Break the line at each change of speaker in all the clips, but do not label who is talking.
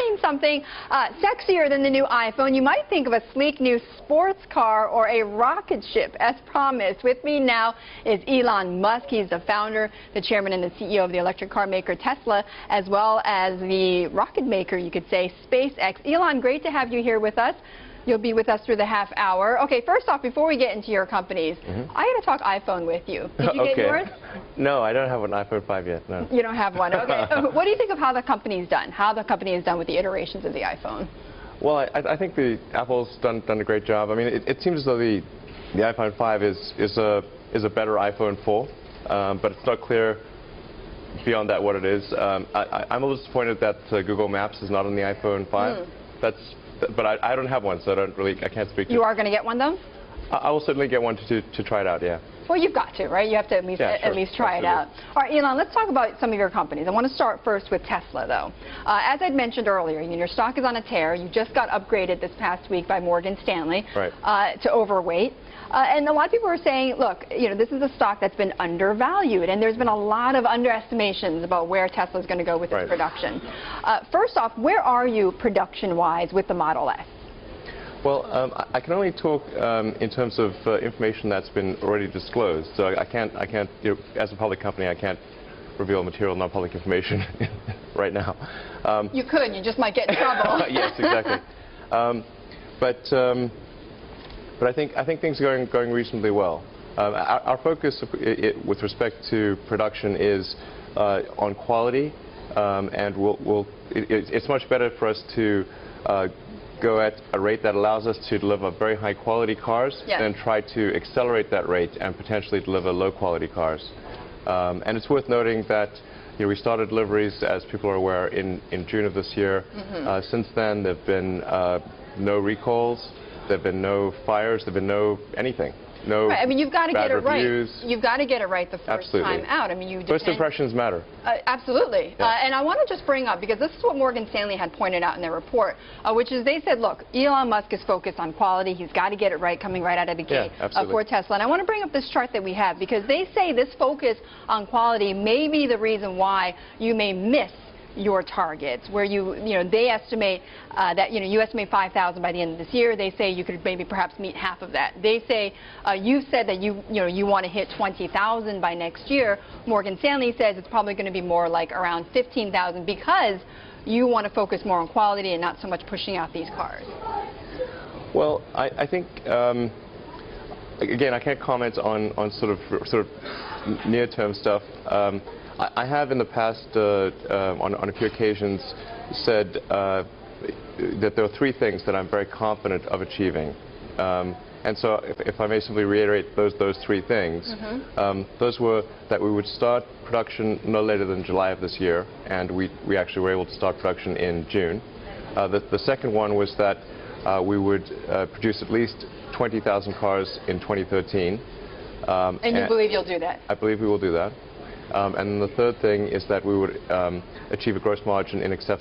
reporting something sexier than the new iPhone. You might think of a sleek new sports car or a rocket ship, as promised. With me now is Elon Musk. He's the founder, the chairman, and the CEO of the electric car maker Tesla, as well as the rocket maker, you could say, SpaceX. Elon, great to have you here with us. You'll be with us through the half hour. Okay, first off, before we get into your companies, I got to talk iPhone with you. Did you get yours?
No, I don't have an iPhone 5 yet, no.
You don't have one, okay. What do you think of how the company's done? How the company has done with the iterations of the iPhone?
Well, I think Apple's done a great job. I mean, it seems as though the iPhone 5 is a better iPhone 4, but it's not clear beyond that what it is. I'm a little disappointed that Google Maps is not on the iPhone 5. But I don't have one, so I can't speak to it.
You are going to get one, though?
I will certainly get one to try it out, yeah.
Well, you've got to, right? You have to at least try it out. All right, Elon, let's talk about some of your companies. I want to start first with Tesla, though. As I'd mentioned earlier, your stock is on a tear. You just got upgraded this past week by Morgan Stanley to overweight. And a lot of people are saying, look, this is a stock that's been undervalued, and there's been a lot of underestimations about where Tesla's going to go with its production. First off, where are you production-wise with the Model S?
Well, I can only talk in terms of information that's been already disclosed. So I can't, as a public company, I can't reveal material, non-public information right now.
You could, you just might get in trouble.
Yes, exactly. But I think things are going reasonably well. Our focus with respect to production is on quality, and it's much better for us to go at a rate that allows us to deliver very high quality cars than try to accelerate that rate and potentially deliver low quality cars. And it's worth noting that we started deliveries, as people are aware, in June of this year. Since then, there have been no recalls. There have been no fires. There have been no anything. No
I mean, you've got to get it
reviews.
right. You've got to get it right the first time out. I mean,
First impressions matter.
Absolutely. And I want to just bring up, because this is what Morgan Stanley had pointed out in their report, which is they said, look, Elon Musk is focused on quality. He's got to get it right coming right out of the gate for Tesla. And I want to bring up this chart that we have, because they say this focus on quality may be the reason why you may miss your targets, where they estimate that you estimate 5,000 by the end of this year. They say you could maybe perhaps meet half of that. They say you said that you want to hit 20,000 by next year. Morgan Stanley says it's probably going to be more like around 15,000, because you want to focus more on quality and not so much pushing out these cars.
Well, I think again, I can't comment on sort of near-term stuff. I have in the past, on a few occasions, said that there are three things that I'm very confident of achieving. And so if I may simply reiterate those three things, those were that we would start production no later than July of this year, and we actually were able to start production in June. The second one was that we would produce at least 20,000 cars in 2013.
And you believe you'll do that?
I believe we will do that. And the third thing is that we would achieve a gross margin in excess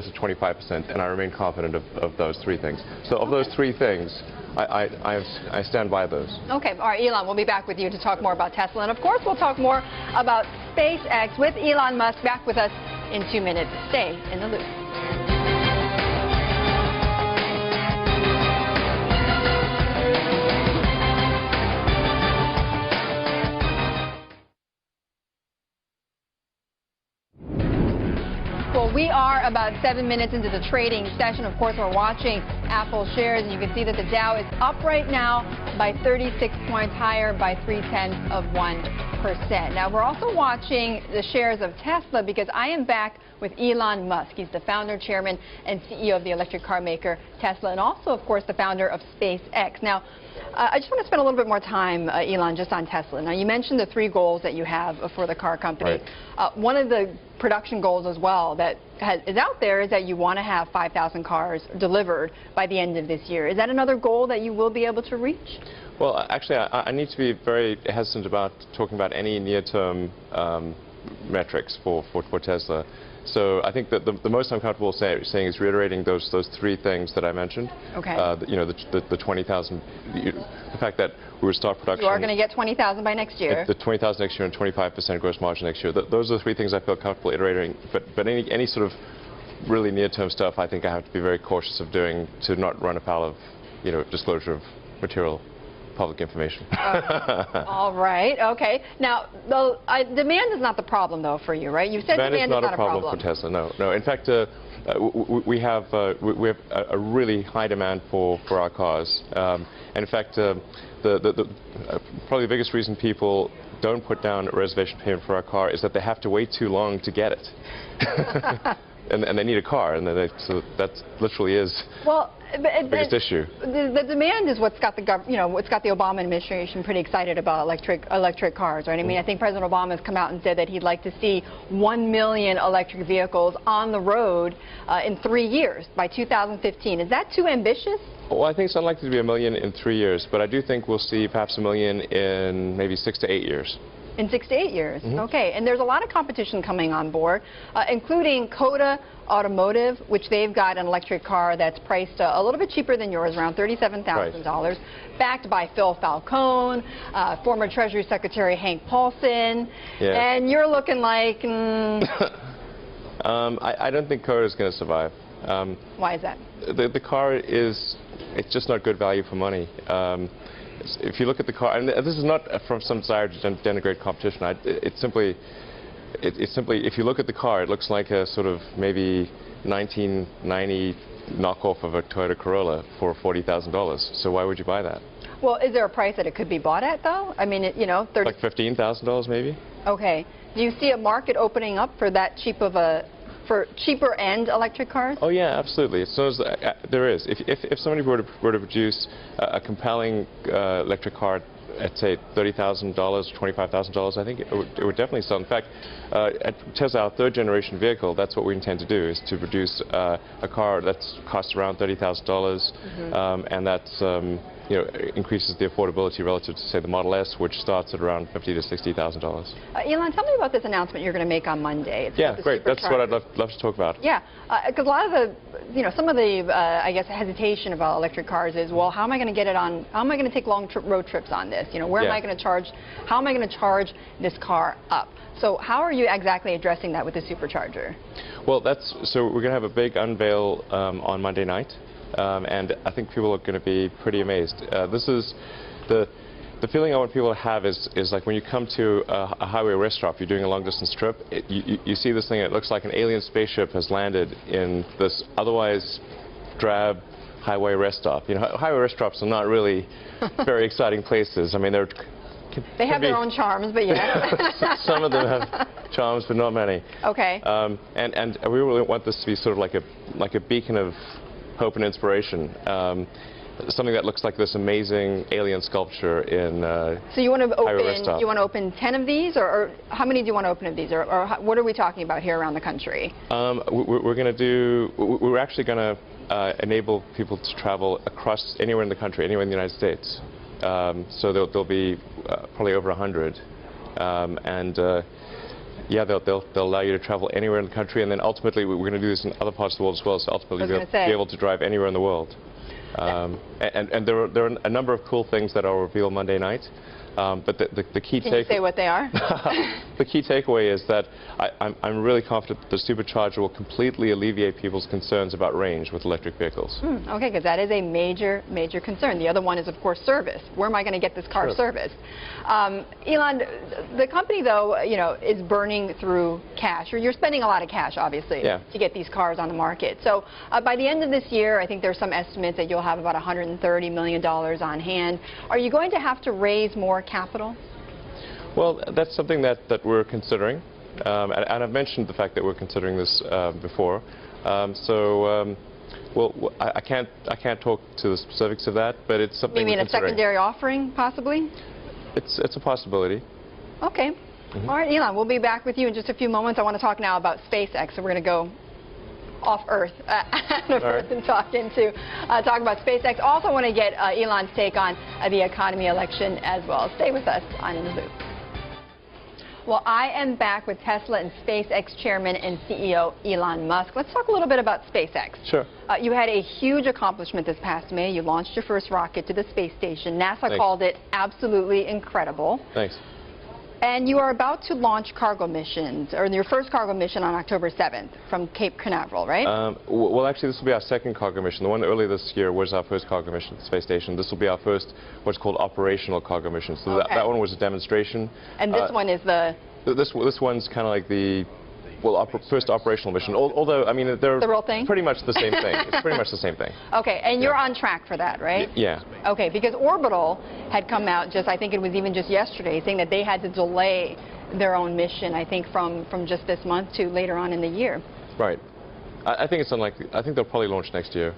of 25%, and I remain confident of those three things. So of those three things, I stand by those. Okay,
all right, Elon, we'll be back with you to talk more about Tesla, and of course we'll talk more about SpaceX with Elon Musk. Back with us in 2 minutes. Stay in the loop. Well, we are about 7 minutes into the trading session. Of course, we're watching Apple shares, and you can see that the Dow is up right now by 36 points, higher by 0.3%. Now, we're also watching the shares of Tesla, because I am back with Elon Musk. He's the founder, chairman, and CEO of the electric car maker Tesla, and also, of course, the founder of SpaceX. Now, I just want to spend a little bit more time, Elon, just on Tesla. Now, you mentioned the three goals that you have for the car company. One of the production goals as well that is out there is that you want to have 5,000 cars delivered by the end of this year. Is that another goal that you will be able to reach?
Well, actually, I need to be very hesitant about talking about any near-term metrics for Tesla. So I think that the most I'm comfortable saying is reiterating those three things that I mentioned.
Okay.
The 20,000, the fact that we would start production.
You are going to get 20,000 by next year.
The 20,000 next year and 25% gross margin next year. Those are the three things I feel comfortable iterating. But any sort of really near-term stuff, I think I have to be very cautious of doing to not run afoul of, disclosure of material public information.
All right. Okay. Now, demand is not the problem, though, for you, right? You said demand is not a problem
for Tesla. No. In fact, we have a really high demand for our cars. And in fact, probably the biggest reason people don't put down a reservation payment for our car is that they have to wait too long to get it. And they need a car, and so that literally is the biggest issue.
The demand is what's got what's got the Obama administration pretty excited about electric cars, right? I mean, I think President Obama has come out and said that he'd like to see 1 million electric vehicles on the road in 3 years by 2015. Is that too ambitious?
Well, I think it's unlikely to be 1 million in 3 years, but I do think we'll see perhaps 1 million in maybe 6 to 8 years.
In 6 to 8 years. Okay, and there's a lot of competition coming on board, including Coda Automotive, which they've got an electric car that's priced a little bit cheaper than yours, around $37,000, backed by Phil Falcon, former Treasury Secretary Hank Paulson, and you're looking like...
I don't think Coda is going to survive.
Why is that?
The car it's just not good value for money. If you look at the car, and this is not from some desire to denigrate competition. It's simply, if you look at the car, it looks like a sort of maybe 1990 knockoff of a Toyota Corolla for $40,000. So why would you buy that?
Well, is there a price that it could be bought at, though? I mean, like
$15,000 maybe. Okay.
Do you see a market opening up for that cheap of for cheaper end electric cars?
Oh yeah, absolutely. As soon as there is, if somebody were to produce a compelling electric car at say $30,000, $25,000, I think it would definitely sell. In fact, at Tesla, our third generation vehicle, that's what we intend to do, is to produce a car that costs around $30,000, and that's increases the affordability relative to, say, the Model S, which starts at around $50,000 to $60,000.
Elon, tell me about this announcement you're going to make on Monday.
Yeah, great. That's what I'd love to talk about.
Yeah, because a lot of the, some of the, I guess, hesitation about electric cars is, well, how am I going to get it on? How am I going to take long road trips on this? Where am I going to charge? How am I going to charge this car up? So how are you exactly addressing that with the supercharger?
Well, so we're going to have a big unveil on Monday night. And I think people are going to be pretty amazed. This is the feeling I want people to have is like when you come to a highway rest stop, you're doing a long distance trip, you see this thing, it looks like an alien spaceship has landed in this otherwise drab highway rest stop. Highway rest stops are not really very exciting places. I mean,
they have their own charms, but yeah.
Some of them have charms, but not many.
Okay.
And we really want this to be sort of like a beacon of hope and inspiration. Something that looks like this amazing alien sculpture in
So you want to open 10 of these, or how many do you want to open of these, or what are we talking about here around the country?
We're actually going to enable people to travel across anywhere in the country, anywhere in the United States. So there'll be probably over 100, yeah, they'll allow you to travel anywhere in the country, and then ultimately we're going to do this in other parts of the world as well. So ultimately you'll be able to drive anywhere in the world. And there are a number of cool things that I'll reveal Monday night. But the key
Can you say what they are?
The key takeaway is that I'm really confident that the supercharger will completely alleviate people's concerns about range with electric vehicles.
Okay, because that is a major concern. The other one is, of course, service. Where am I going to get this car serviced? Elon, the company, though, is burning through cash. You're spending a lot of cash, obviously, to get these cars on the market. So by the end of this year, I think there's some estimates that you'll have about $130 million on hand. Are you going to have to raise more capital?
Well, that's something that we're considering, and I've mentioned the fact that we're considering this before. Well, I can't talk to the specifics of that, but it's something. You mean
a secondary offering, possibly?
It's a possibility.
Okay. All right, Elon, we'll be back with you in just a few moments. I want to talk now about SpaceX, so we're going to go off Earth, and talk about SpaceX. Also want to get Elon's take on the economy election as well. Stay with us on In the Loop. Well, I am back with Tesla and SpaceX chairman and CEO Elon Musk. Let's talk a little bit about SpaceX.
Sure.
You had a huge accomplishment this past May. You launched your first rocket to the space station. NASA called it absolutely incredible.
Thanks.
And you are about to launch cargo missions, or your first cargo mission on October 7th from Cape Canaveral, right?
Well, actually, this will be our second cargo mission. The one earlier this year was our first cargo mission to the space station. This will be our first, what's called operational cargo mission. So that one was a demonstration.
And this one is the...
This one's kind of like the... Well, first operational mission, although, I mean, they're pretty much the same thing. It's pretty much the same thing.
Okay, and you're on track for that, right?
Yeah.
Okay, because Orbital had come out just, I think it was even just yesterday, saying that they had to delay their own mission, I think, from just this month to later on in the year.
Right. I think it's unlikely. I think they'll probably launch next year.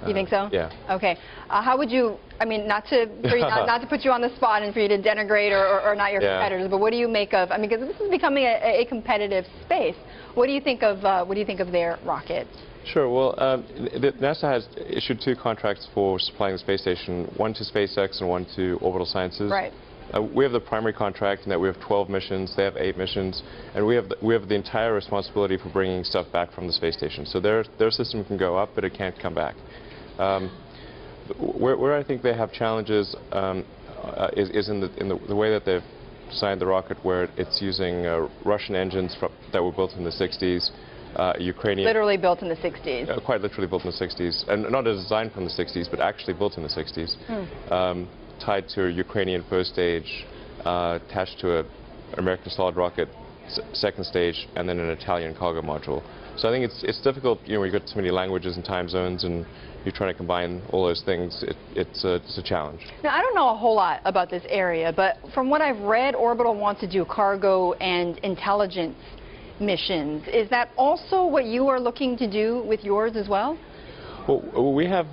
You think so?
Yeah.
Okay. How would you, I mean, not to put you on the spot and for you to denigrate or not your competitors, but what do you make of, I mean, because this is becoming a competitive space. What do you think of their rocket?
Sure. Well, NASA has issued 2 contracts for supplying the space station, one to SpaceX and one to Orbital Sciences.
Right.
We have the primary contract in that we have 12 missions, they have 8 missions, and we have the entire responsibility for bringing stuff back from the space station. So their system can go up, but it can't come back. Where I think they have challenges is in the way that they've designed the rocket, where it's using Russian engines that were built in the 60s, Ukrainian...
Literally built in the 60s.
Quite literally built in the 60s, and not as designed from the 60s, but actually built in the 60s. Tied to a Ukrainian first stage, attached to an American solid rocket second stage, and then an Italian cargo module. So I think it's difficult, you know, when you've got so many languages and time zones and you're trying to combine all those things, it's a challenge.
Now, I don't know a whole lot about this area, but from what I've read, Orbital wants to do cargo and intelligence missions. Is that also what you are looking to do with yours as well?
Well, we have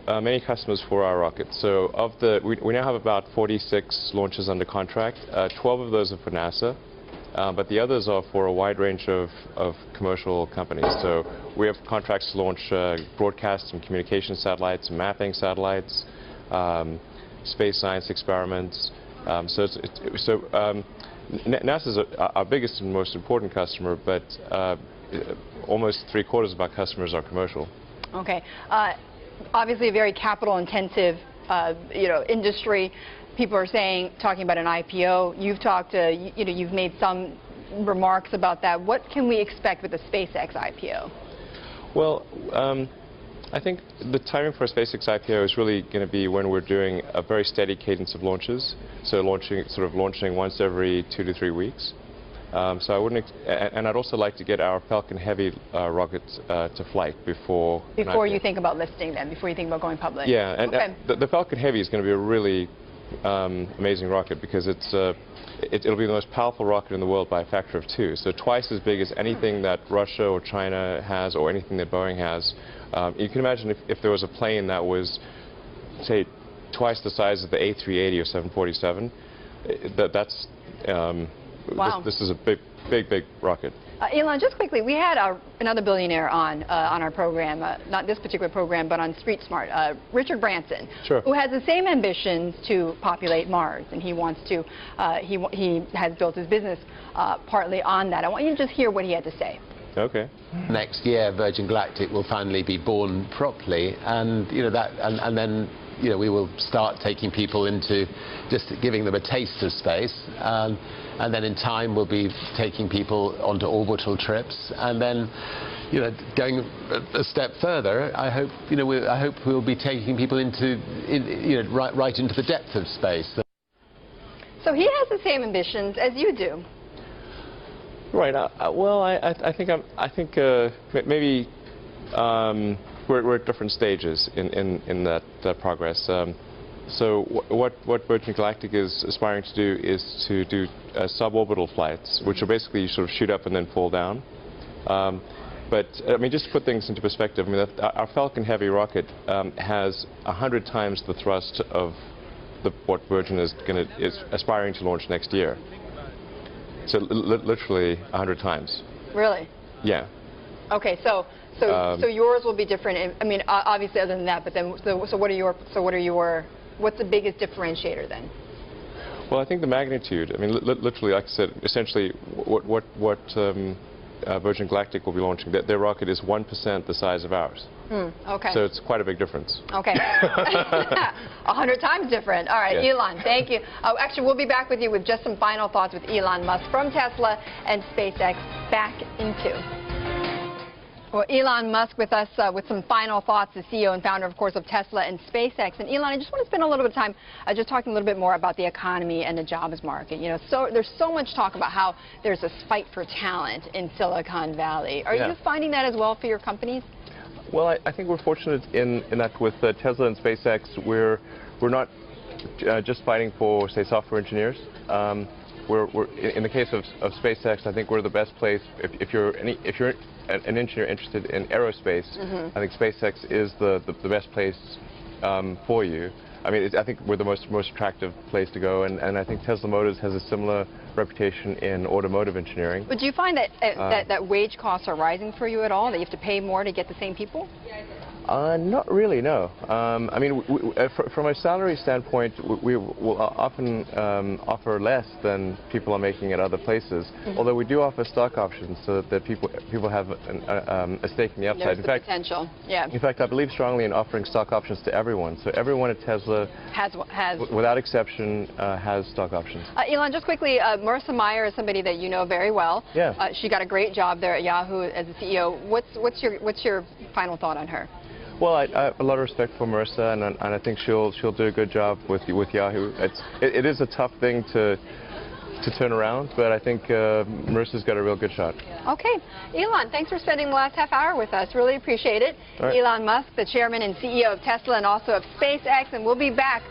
many customers for our rockets. So we now have about 46 launches under contract. 12 of those are for NASA. But the others are for a wide range of commercial companies. So we have contracts to launch broadcast and communication satellites, mapping satellites, space science experiments. NASA is our biggest and most important customer, but almost 3/4 of our customers are commercial.
Okay. Obviously, a very capital-intensive, industry. People are talking about an IPO. You've you've made some remarks about that. What can we expect with the SpaceX IPO? Well,
I think the timing for a SpaceX IPO is really going to be when we're doing a very steady cadence of launches. So launching once every 2 to 3 weeks. So I wouldn't, and I'd also like to get our Falcon Heavy rockets to flight before
you think about listing them, before you think about going public.
Yeah, and the Falcon Heavy is going to be a really amazing rocket because it'll be the most powerful rocket in the world by a factor of 2. So twice as big as anything that Russia or China has or anything that Boeing has. You can imagine if there was a plane that was, say, twice the size of the A380 or 747. That's
wow.
This is a big rocket.
Elon, just quickly, we had another billionaire on our program, not this particular program, but on Street Smart, Richard Branson,
sure,
who has the same ambitions to populate Mars, and he wants to. He has built his business partly on that. I want you to just hear what he had to say.
Okay.
Next year, Virgin Galactic will finally be born properly, and and then we will start taking people into just giving them a taste of space. And then in time we'll be taking people onto orbital trips, and then going a step further, I hope we'll be taking people right into the depth of space.
So he has the same ambitions as you do.
Right. Well, I think maybe we're at different stages in that progress. So what Virgin Galactic is aspiring to do is to do suborbital flights, which are basically you sort of shoot up and then fall down. But I mean, just to put things into perspective, I mean, our Falcon Heavy rocket has 100 times the thrust of what Virgin is aspiring to launch next year. So literally 100 times.
Really?
Yeah.
Okay, so yours will be different. I mean, obviously, other than that, but then what's the biggest differentiator then?
Well, I think the magnitude. I mean, literally, like I said, essentially, what Virgin Galactic will be launching, their rocket is 1% the size of ours.
Okay.
So it's quite a big difference.
Okay. 100 times different. All right,
yes.
Elon, thank you. Actually, we'll be back with you with just some final thoughts with Elon Musk from Tesla and SpaceX back in 2. Well, Elon Musk with us with some final thoughts, the CEO and founder, of course, of Tesla and SpaceX. And Elon, I just want to spend a little bit of time just talking a little bit more about the economy and the jobs market. You know, so there's so much talk about how there's a fight for talent in Silicon Valley. Are you finding that as well for your companies?
Well, I think we're fortunate in that with Tesla and SpaceX, we're not just fighting for, say, software engineers. We're in the case of SpaceX, I think we're the best place if you're an engineer interested in aerospace. I think SpaceX is the best place for you. I mean, I think we're the most attractive place to go, and I think Tesla Motors has a similar reputation in automotive engineering.
But do you find that that wage costs are rising for you at all? That you have to pay more to get the same people?
Not really, no. I mean, from a salary standpoint, we will often offer less than people are making at other places. Although we do offer stock options so that people have a stake in the upside.
There's the potential. Yeah.
In fact, I believe strongly in offering stock options to everyone. So everyone at Tesla
has
without exception, has stock options.
Elon, just quickly, Marissa Mayer is somebody that you know very well.
Yeah.
She got a great job there at Yahoo as a CEO. What's your final thought on her?
Well, I have a lot of respect for Marissa, and I think she'll do a good job with Yahoo. It is a tough thing to turn around, but I think Marissa's got a real good shot.
Okay. Elon, thanks for spending the last half hour with us. Really appreciate it. Right. Elon Musk, the chairman and CEO of Tesla and also of SpaceX, and we'll be back